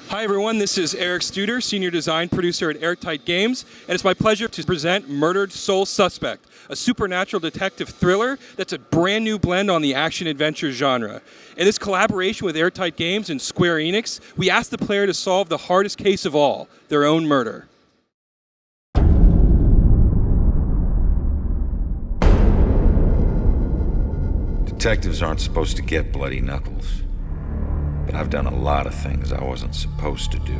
Hi everyone, this is Eric Studer, Senior Design Producer at Airtight Games, and it's my pleasure to present Murdered Soul Suspect, a supernatural detective thriller that's a brand new blend on the action-adventure genre. In this collaboration with Airtight Games and Square Enix, we asked the player to solve the hardest case of all, their own murder. Detectives aren't supposed to get bloody knuckles. But I've done a lot of things I wasn't supposed to do.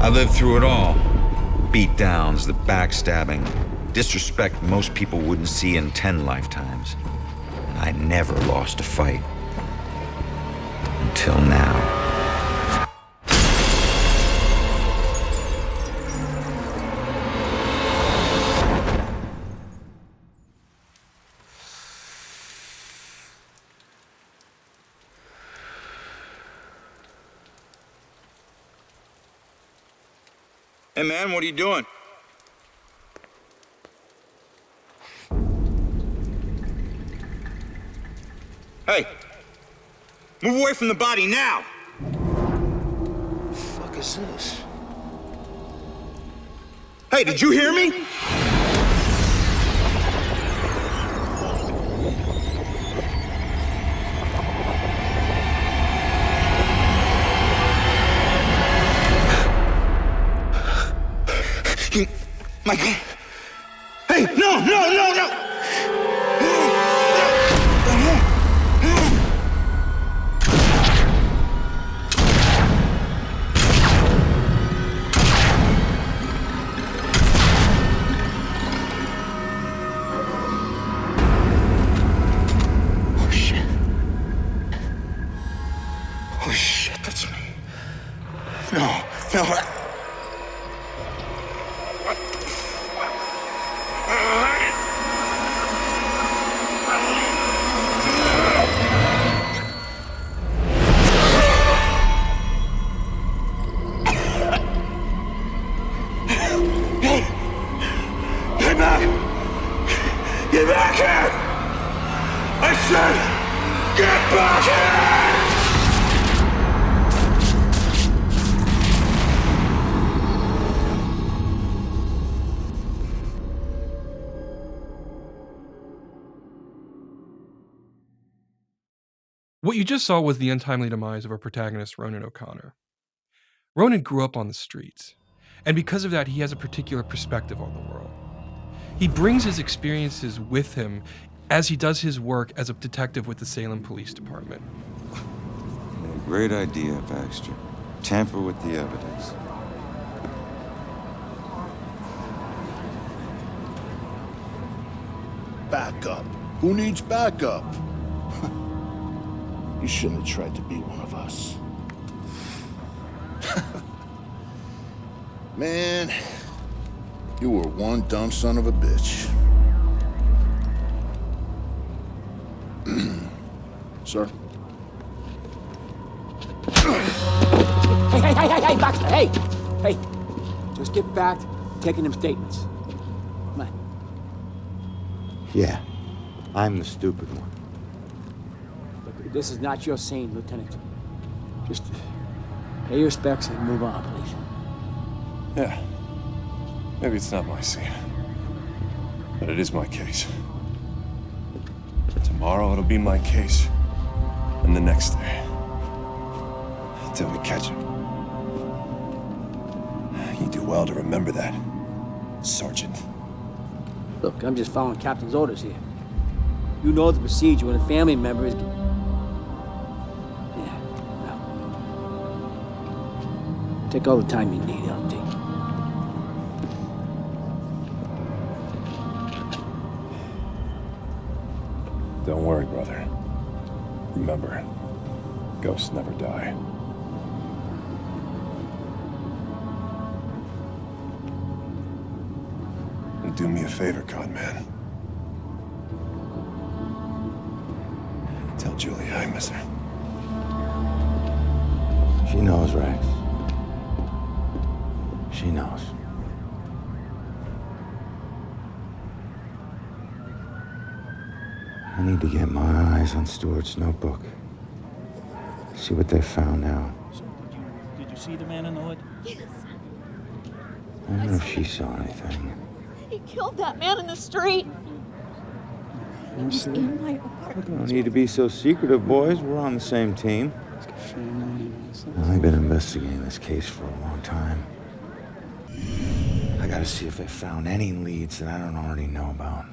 I lived through it all. Beatdowns, the backstabbing, disrespect most people wouldn't see in 10 lifetimes. And I never lost a fight. Until now. Hey man, what are you doing? Hey! Move away from the body now! What the fuck is this? Hey, did you hear me? My God. Hey, no! Oh shit, that's me. No. Get back here! I said, get back here! What you just saw was the untimely demise of our protagonist, Ronan O'Connor. Ronan grew up on the streets, and because of that, he has a particular perspective on the world. He brings his experiences with him as he does his work as a detective with the Salem Police Department. Great idea, Baxter. Tamper with the evidence. Backup. Who needs backup? You shouldn't have tried to be one of us. Man, you were one dumb son of a bitch. Sir? Hey, Baxter, hey! Just get back to taking them statements. Come on. Yeah, I'm the stupid one. Look, this is not your scene, Lieutenant. Just pay your respects and move on, please. Yeah. Maybe it's not my scene. But it is my case. Tomorrow it'll be my case. And the next day. Until we catch him. You do well to remember that, Sergeant. Look, I'm just following Captain's orders here. You know the procedure when a family member is... Yeah, well... Take all the time you need, LT. Don't worry, brother. Remember, ghosts never die. And do me a favor, con man. Tell Julia I miss her. She knows, Rex. She knows. I need to get my eyes on Stewart's notebook. See what they found out. see the man in the hood? Yes. I don't know if she saw anything. He killed that man in the street. He was in my apartment. No need to be so secretive, boys. We're on the same team. I've been investigating this case for a long time. I gotta see if they found any leads that I don't already know about.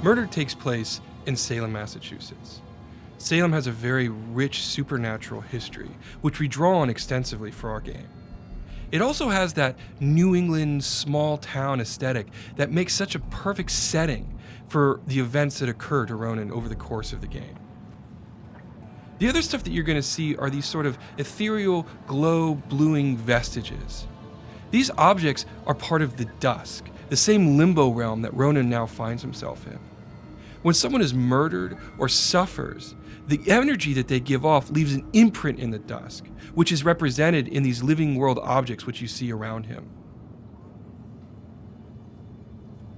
Murder takes place in Salem, Massachusetts. Salem has a very rich supernatural history, which we draw on extensively for our game. It also has that New England small town aesthetic that makes such a perfect setting for the events that occur to Ronan over the course of the game. The other stuff that you're going to see are these sort of ethereal, glow-bluing vestiges. These objects are part of the dusk, the same limbo realm that Ronan now finds himself in. When someone is murdered or suffers, the energy that they give off leaves an imprint in the dusk, which is represented in these living world objects which you see around him.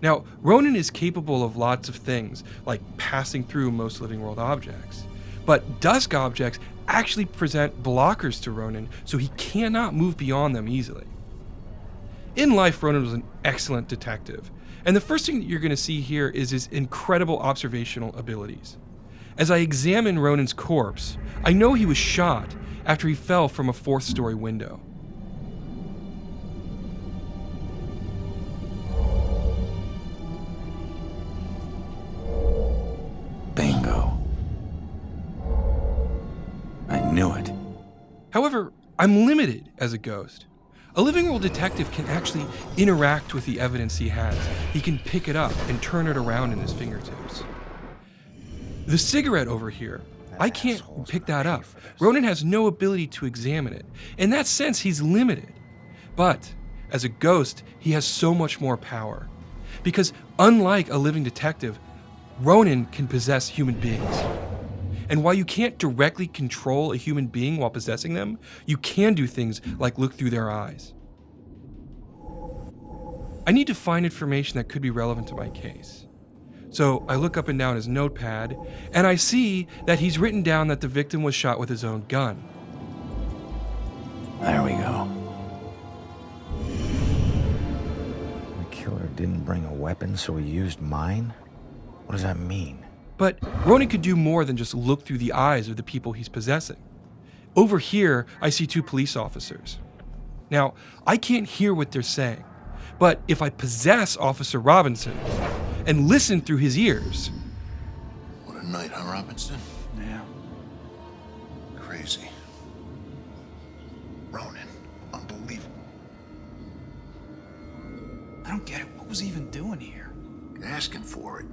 Now, Ronan is capable of lots of things, like passing through most living world objects, but dusk objects actually present blockers to Ronan, so he cannot move beyond them easily. In life, Ronan was an excellent detective, and the first thing that you're going to see here is his incredible observational abilities. As I examine Ronan's corpse, I know he was shot after he fell from a 4th-story window. Bingo. I knew it. However, I'm limited as a ghost. A living world detective can actually interact with the evidence he has. He can pick it up and turn it around in his fingertips. The cigarette over here, I can't pick that up. Ronan has no ability to examine it. In that sense, he's limited. But as a ghost, he has so much more power. Because unlike a living detective, Ronan can possess human beings. And while you can't directly control a human being while possessing them, you can do things like look through their eyes. I need to find information that could be relevant to my case. So I look up and down his notepad, and I see that he's written down that the victim was shot with his own gun. There we go. The killer didn't bring a weapon, so he used mine? What does that mean? But Ronan could do more than just look through the eyes of the people he's possessing. Over here, I see 2 police officers. Now, I can't hear what they're saying, but if I possess Officer Robinson and listen through his ears... What a night, huh, Robinson? Yeah. Crazy. Ronan, unbelievable. I don't get it. What was he even doing here? Asking for it.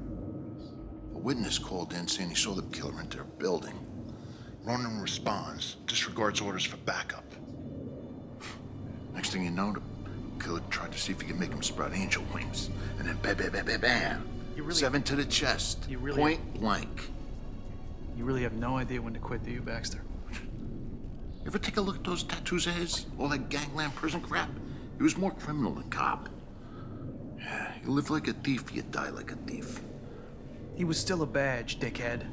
A witness called in saying he saw the killer enter a building. Ronan responds, disregards orders for backup. Next thing you know, the killer tried to see if he could make him sprout angel wings. And then bam, bam, bam, bam, bam. 7 to the chest. Point blank. You really have no idea when to quit, do you, Baxter? You ever take a look at those tattoos of his? All that gangland prison crap? He was more criminal than cop. Yeah, you live like a thief, you die like a thief. He was still a badge, dickhead.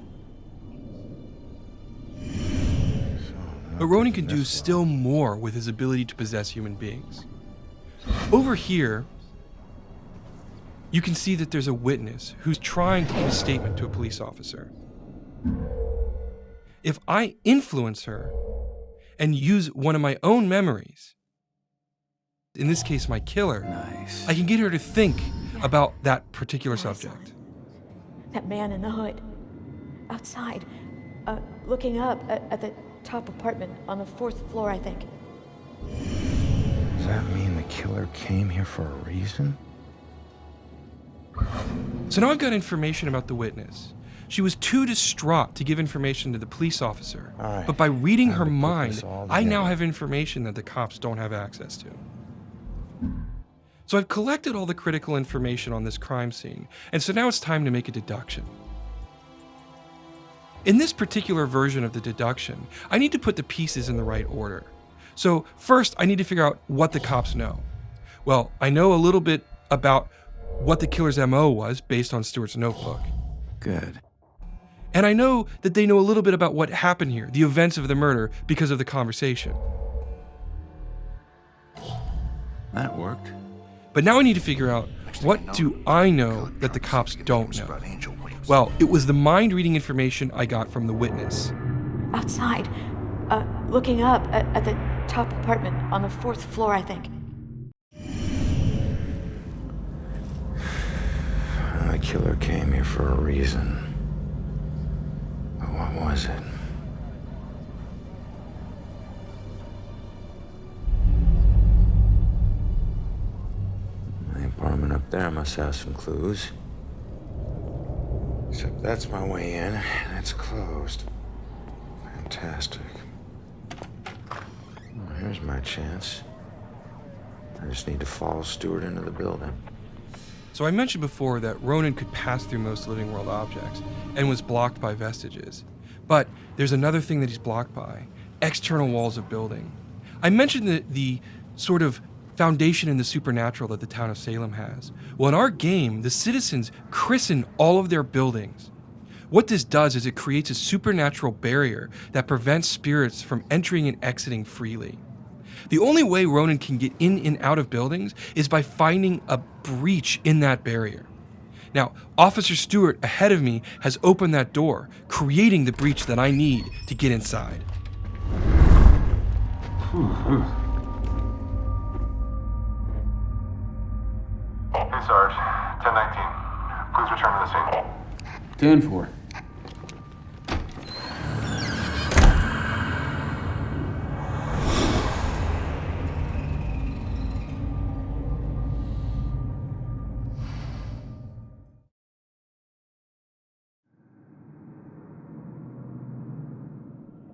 But Ronan can do still more with his ability to possess human beings. Over here, you can see that there's a witness who's trying to give a statement to a police officer. If I influence her and use one of my own memories, in this case my killer, I can get her to think about that particular subject. That man in the hood, outside, looking up at the top apartment on the 4th floor, I think. Does that mean the killer came here for a reason? So now I've got information about the witness. She was too distraught to give information to the police officer. All right. But by reading Time her to put mind, this all I now together. have information that the cops don't have access to. So I've collected all the critical information on this crime scene, and so now it's time to make a deduction. In this particular version of the deduction, I need to put the pieces in the right order. So first, I need to figure out what the cops know. Well, I know a little bit about what the killer's MO was based on Stewart's notebook. Good. And I know that they know a little bit about what happened here, the events of the murder, because of the conversation. That worked. But now I need to figure out, what do I know that the cops don't know? Well, it was the mind-reading information I got from the witness. Outside, looking up at the top apartment on the 4th floor, I think. The killer came here for a reason. But what was it? The apartment up there must have some clues. Except that's my way in. That's closed. Fantastic. Well, here's my chance. I just need to follow Stewart into the building. So I mentioned before that Ronan could pass through most living world objects and was blocked by vestiges. But there's another thing that he's blocked by: external walls of building. I mentioned the sort of foundation in the supernatural that the town of Salem has. Well, in our game, the citizens christen all of their buildings. What this does is it creates a supernatural barrier that prevents spirits from entering and exiting freely. The only way Ronan can get in and out of buildings is by finding a breach in that barrier. Now, Officer Stewart ahead of me has opened that door, creating the breach that I need to get inside. Hey, Sarge. 1019. Please return to the scene. 10-4.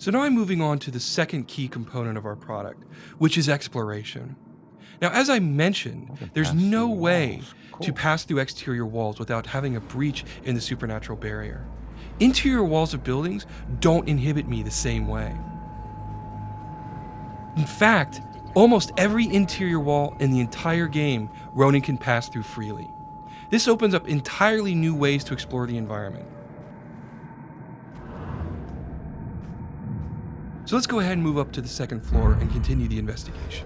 So now I'm moving on to the second key component of our product, which is exploration. Now, as I mentioned, there's no way to pass through exterior walls without having a breach in the supernatural barrier. Interior walls of buildings don't inhibit me the same way. In fact, almost every interior wall in the entire game, Ronan can pass through freely. This opens up entirely new ways to explore the environment. So let's go ahead and move up to the second floor and continue the investigation.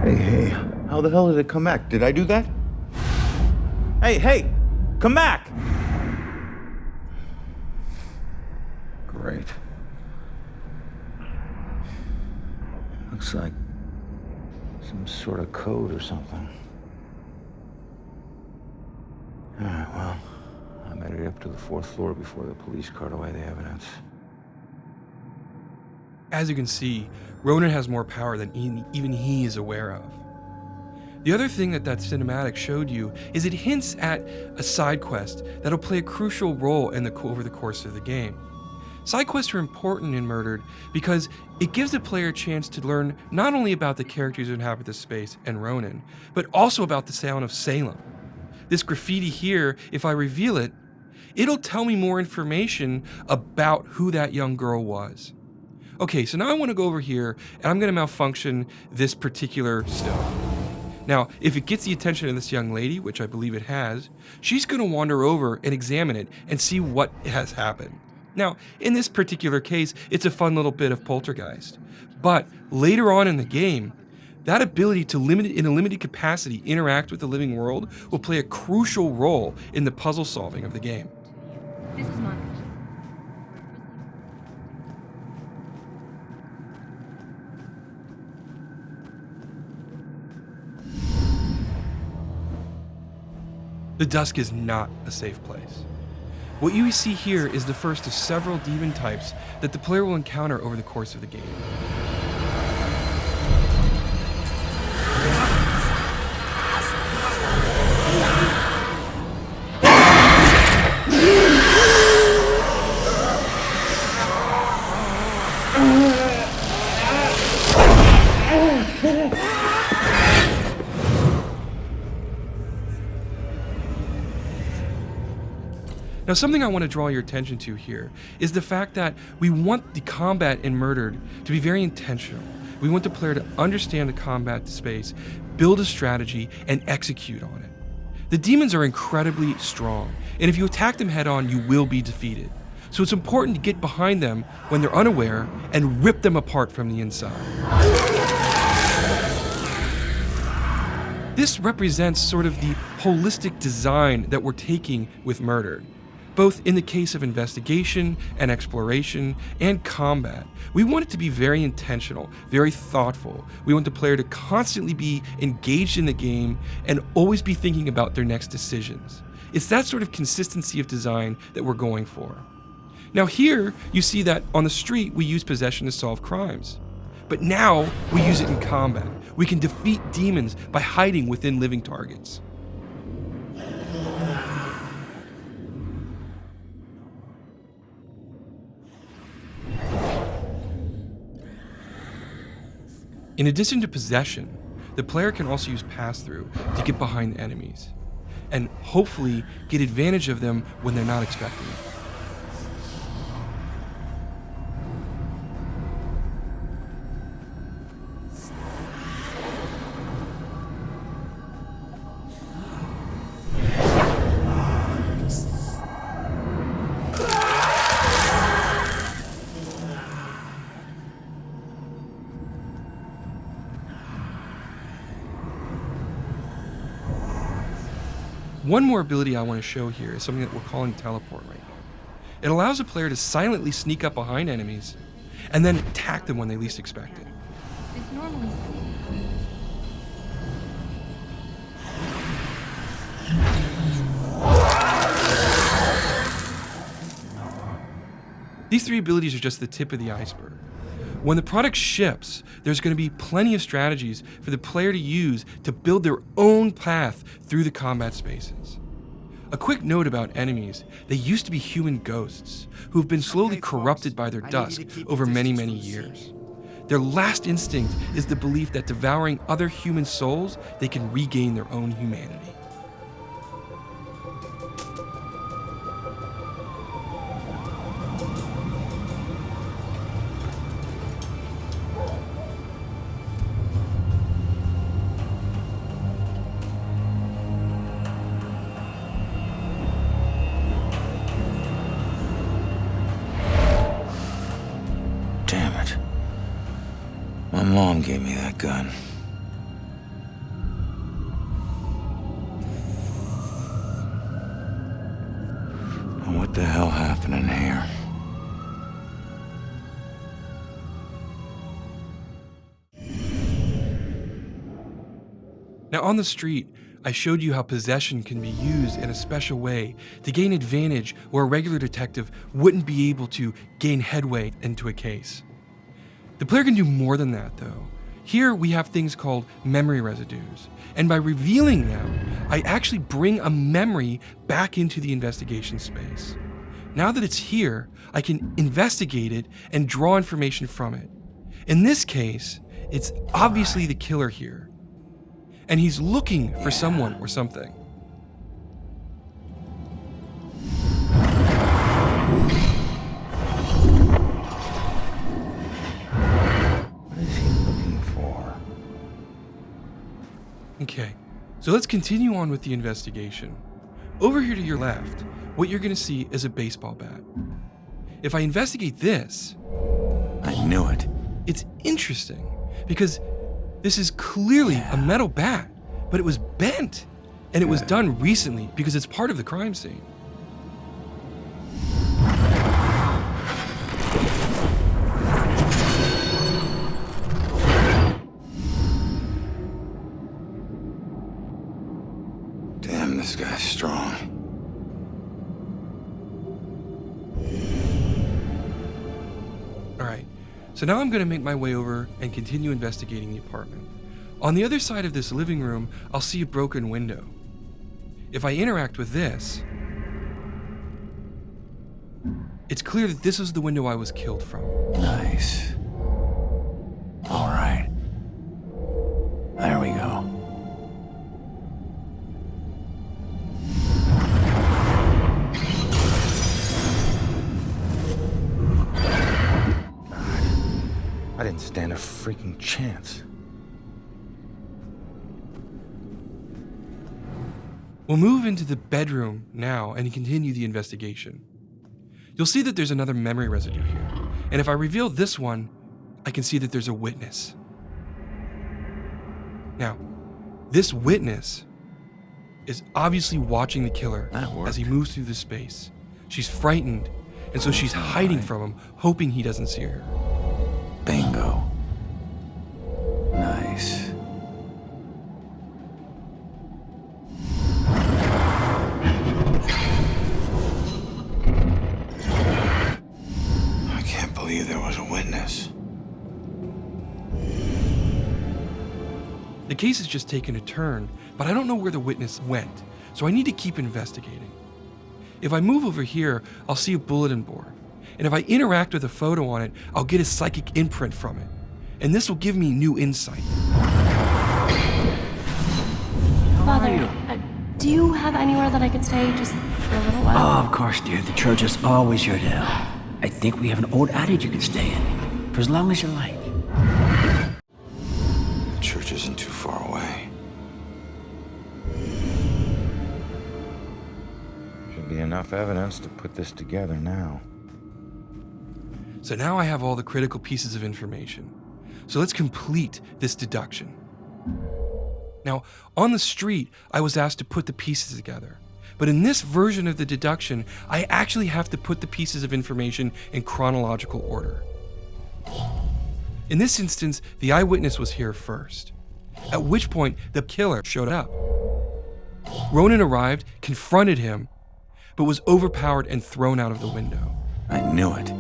Hey, how the hell did it come back? Did I do that? Hey, come back! Great. Looks like some sort of code or something. All right, well, I made it up to the 4th floor before the police cart away the evidence. As you can see, Ronan has more power than even he is aware of. The other thing that cinematic showed you is it hints at a side quest that'll play a crucial role over the course of the game. Side quests are important in Murdered because it gives the player a chance to learn not only about the characters who inhabit this space and Ronan, but also about the town of Salem. This graffiti here, if I reveal it, it'll tell me more information about who that young girl was. Okay, so now I want to go over here and I'm going to malfunction this particular stone. Now, if it gets the attention of this young lady, which I believe it has, she's going to wander over and examine it and see what has happened. Now, in this particular case, it's a fun little bit of poltergeist. But later on in the game, That ability to in a limited capacity interact with the living world will play a crucial role in the puzzle solving of the game. This is Monica. The Dusk is not a safe place. What you see here is the first of several demon types that the player will encounter over the course of the game. Now, something I want to draw your attention to here is the fact that we want the combat in Murdered to be very intentional. We want the player to understand the combat space, build a strategy, and execute on it. The demons are incredibly strong, and if you attack them head on, you will be defeated. So it's important to get behind them when they're unaware and rip them apart from the inside. This represents sort of the holistic design that we're taking with Murdered. Both in the case of investigation and exploration and combat, we want it to be very intentional, very thoughtful. We want the player to constantly be engaged in the game and always be thinking about their next decisions. It's that sort of consistency of design that we're going for. Now here, you see that on the street, we use possession to solve crimes. But now, we use it in combat. We can defeat demons by hiding within living targets. In addition to possession, the player can also use pass-through to get behind enemies, and hopefully get advantage of them when they're not expecting it. One more ability I want to show here is something that we're calling teleport right now. It allows a player to silently sneak up behind enemies and then attack them when they least expect it. It's normally These three abilities are just the tip of the iceberg. When the product ships, there's going to be plenty of strategies for the player to use to build their own path through the combat spaces. A quick note about enemies: they used to be human ghosts who have been slowly corrupted by their dusk over many, many years. Their last instinct is the belief that devouring other human souls, they can regain their own humanity. Damn it. My mom gave me that gun. Now what the hell happened in here? Now on the street, I showed you how possession can be used in a special way to gain advantage where a regular detective wouldn't be able to gain headway into a case. The player can do more than that though. Here we have things called memory residues, and by revealing them, I actually bring a memory back into the investigation space. Now that it's here, I can investigate it and draw information from it. In this case, it's obviously the killer here, and he's looking for someone or something. What is he looking for? Okay, so let's continue on with the investigation. Over here to your left, what you're gonna see is a baseball bat. If I investigate this, I knew it. it's interesting because This is clearly a metal bat, but it was bent. And it was done recently because it's part of the crime scene. Damn, this guy's strong. All right, so now I'm gonna make my way over and continue investigating the apartment. On the other side of this living room, I'll see a broken window. If I interact with this, it's clear that this is the window I was killed from. Nice. All right. There we go. I didn't stand a freaking chance. We'll move into the bedroom now and continue the investigation. You'll see that there's another memory residue here, and if I reveal this one, I can see that there's a witness. Now, this witness is obviously watching the killer as he moves through the space. She's frightened, and so she's hiding from him, hoping he doesn't see her. Bingo. Nice. I can't believe there was a witness. The case has just taken a turn, but I don't know where the witness went, so I need to keep investigating. If I move over here, I'll see a bulletin board, and if I interact with a photo on it, I'll get a psychic imprint from it, and this will give me new insight. Father, do you have anywhere that I could stay just for a little while? Oh, of course, dear. The church is always your to help. I think we have an old attic you can stay in, for as long as you like. The church isn't too far away. Should be enough evidence to put this together now. So now I have all the critical pieces of information. So let's complete this deduction. Now, on the street, I was asked to put the pieces together. But in this version of the deduction, I actually have to put the pieces of information in chronological order. In this instance, the eyewitness was here first, at which point the killer showed up. Ronan arrived, confronted him, but was overpowered and thrown out of the window. I knew it.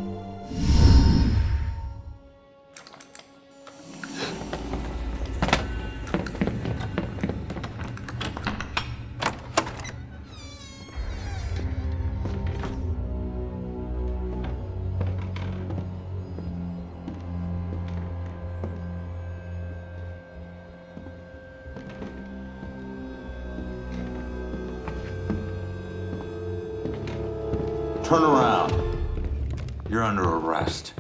Turn around. You're under arrest.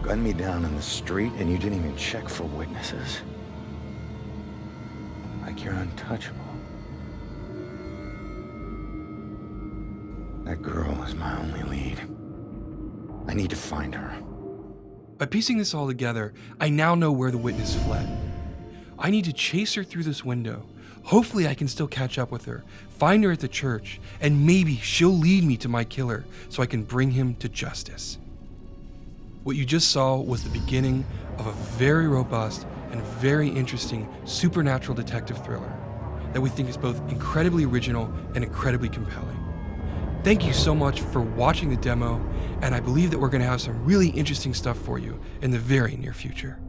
Gunned me down in the street and you didn't even check for witnesses. Like you're untouchable. That girl is my only lead. I need to find her. By piecing this all together, I now know where the witness fled. I need to chase her through this window. Hopefully I can still catch up with her, find her at the church, and maybe she'll lead me to my killer so I can bring him to justice. What you just saw was the beginning of a very robust and very interesting supernatural detective thriller that we think is both incredibly original and incredibly compelling. Thank you so much for watching the demo, and I believe that we're going to have some really interesting stuff for you in the very near future.